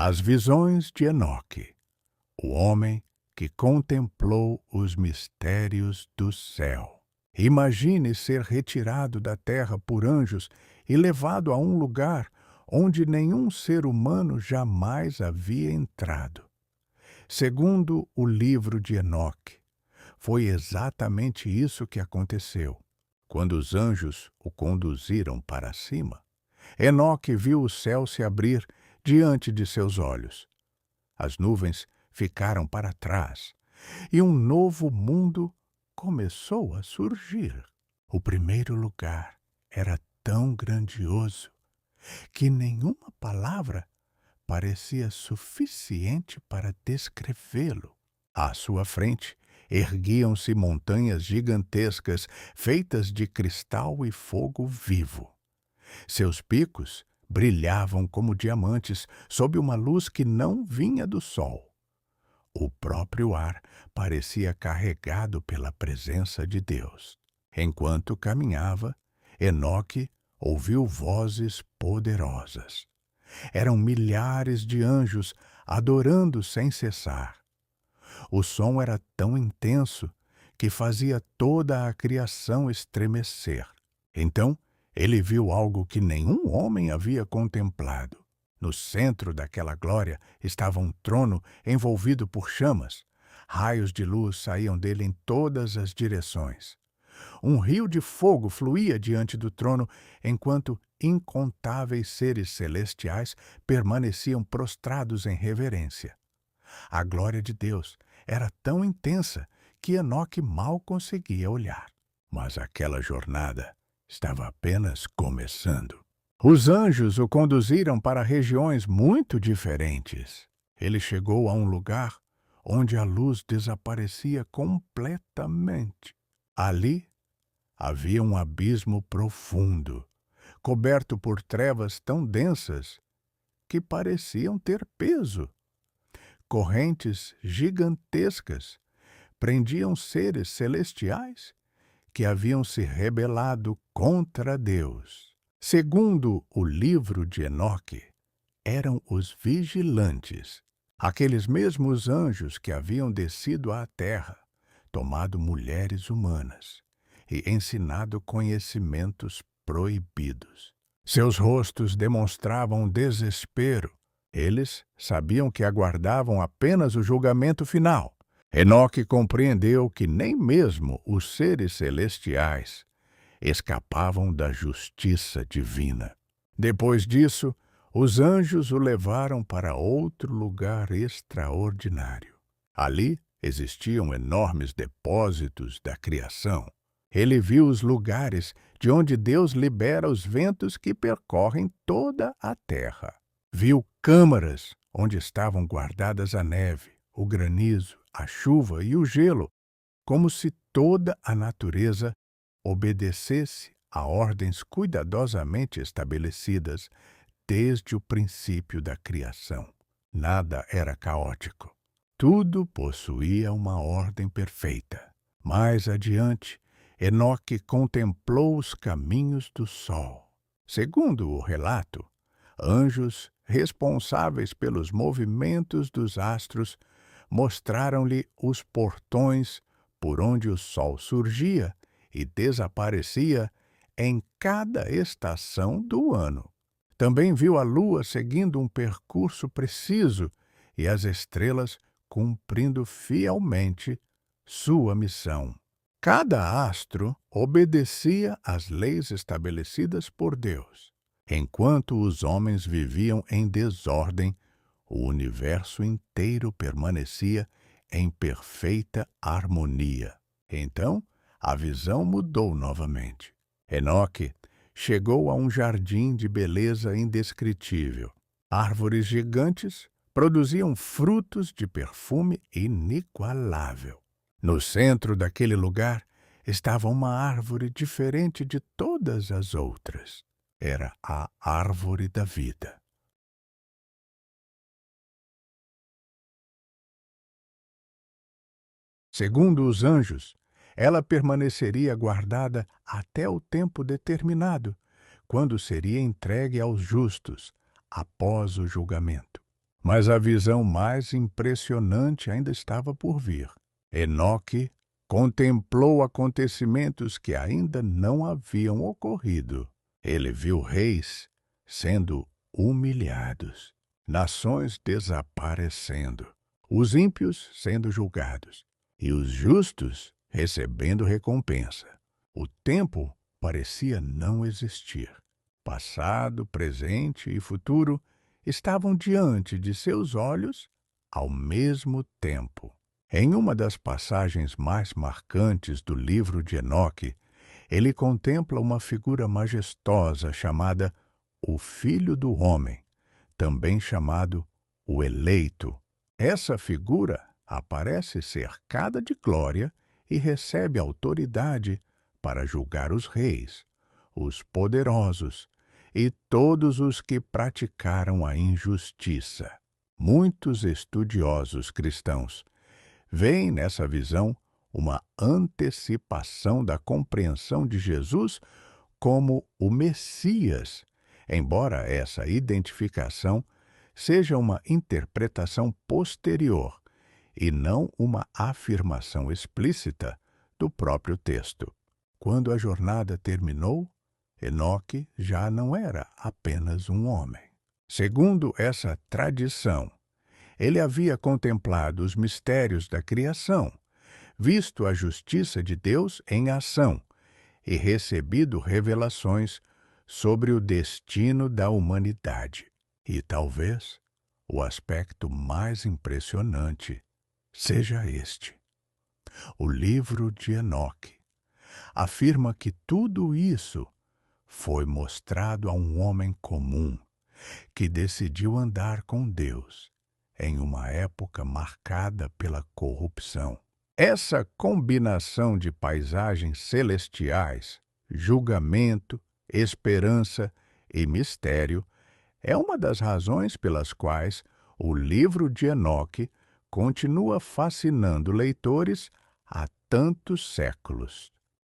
As visões de Enoque, o homem que contemplou os mistérios do céu. Imagine ser retirado da terra por anjos e levado a um lugar onde nenhum ser humano jamais havia entrado. Segundo o livro de Enoque, foi exatamente isso que aconteceu. Quando os anjos o conduziram para cima, Enoque viu o céu se abrir diante de seus olhos. As nuvens ficaram para trás e um novo mundo começou a surgir. O primeiro lugar era tão grandioso que nenhuma palavra parecia suficiente para descrevê-lo. À sua frente, erguiam-se montanhas gigantescas feitas de cristal e fogo vivo. Seus picos brilhavam como diamantes sob uma luz que não vinha do sol. O próprio ar parecia carregado pela presença de Deus. Enquanto caminhava, Enoque ouviu vozes poderosas. Eram milhares de anjos adorando sem cessar. O som era tão intenso que fazia toda a criação estremecer. Então, ele viu algo que nenhum homem havia contemplado. No centro daquela glória estava um trono envolvido por chamas. Raios de luz saíam dele em todas as direções. Um rio de fogo fluía diante do trono, enquanto incontáveis seres celestiais permaneciam prostrados em reverência. A glória de Deus era tão intensa que Enoque mal conseguia olhar. Mas aquela jornada estava apenas começando. Os anjos o conduziram para regiões muito diferentes. Ele chegou a um lugar onde a luz desaparecia completamente. Ali havia um abismo profundo, coberto por trevas tão densas que pareciam ter peso. Correntes gigantescas prendiam seres celestiais que haviam se rebelado contra Deus. Segundo o livro de Enoque, eram os vigilantes, aqueles mesmos anjos que haviam descido à terra, tomado mulheres humanas e ensinado conhecimentos proibidos. Seus rostos demonstravam desespero. Eles sabiam que aguardavam apenas o julgamento final. Enoque compreendeu que nem mesmo os seres celestiais escapavam da justiça divina. Depois disso, os anjos o levaram para outro lugar extraordinário. Ali existiam enormes depósitos da criação. Ele viu os lugares de onde Deus libera os ventos que percorrem toda a terra. Viu câmaras onde estavam guardadas a neve, o granizo, a chuva e o gelo, como se toda a natureza obedecesse a ordens cuidadosamente estabelecidas desde o princípio da criação. Nada era caótico. Tudo possuía uma ordem perfeita. Mais adiante, Enoque contemplou os caminhos do sol. Segundo o relato, anjos responsáveis pelos movimentos dos astros mostraram-lhe os portões por onde o sol surgia e desaparecia em cada estação do ano. Também viu a lua seguindo um percurso preciso e as estrelas cumprindo fielmente sua missão. Cada astro obedecia às leis estabelecidas por Deus. Enquanto os homens viviam em desordem, o universo inteiro permanecia em perfeita harmonia. Então, a visão mudou novamente. Enoque chegou a um jardim de beleza indescritível. Árvores gigantes produziam frutos de perfume inigualável. No centro daquele lugar estava uma árvore diferente de todas as outras. Era a árvore da vida. Segundo os anjos, ela permaneceria guardada até o tempo determinado, quando seria entregue aos justos, após o julgamento. Mas a visão mais impressionante ainda estava por vir. Enoque contemplou acontecimentos que ainda não haviam ocorrido. Ele viu reis sendo humilhados, nações desaparecendo, os ímpios sendo julgados e os justos recebendo recompensa. O tempo parecia não existir. Passado, presente e futuro estavam diante de seus olhos ao mesmo tempo. Em uma das passagens mais marcantes do livro de Enoque, ele contempla uma figura majestosa chamada o Filho do Homem, também chamado o Eleito. Essa figura aparece cercada de glória e recebe autoridade para julgar os reis, os poderosos e todos os que praticaram a injustiça. Muitos estudiosos cristãos veem nessa visão uma antecipação da compreensão de Jesus como o Messias, embora essa identificação seja uma interpretação posterior e não uma afirmação explícita do próprio texto. Quando a jornada terminou, Enoque já não era apenas um homem. Segundo essa tradição, ele havia contemplado os mistérios da criação, visto a justiça de Deus em ação e recebido revelações sobre o destino da humanidade. E talvez o aspecto mais impressionante seja este. O livro de Enoque afirma que tudo isso foi mostrado a um homem comum que decidiu andar com Deus em uma época marcada pela corrupção. Essa combinação de paisagens celestiais, julgamento, esperança e mistério é uma das razões pelas quais o livro de Enoque continua fascinando leitores há tantos séculos.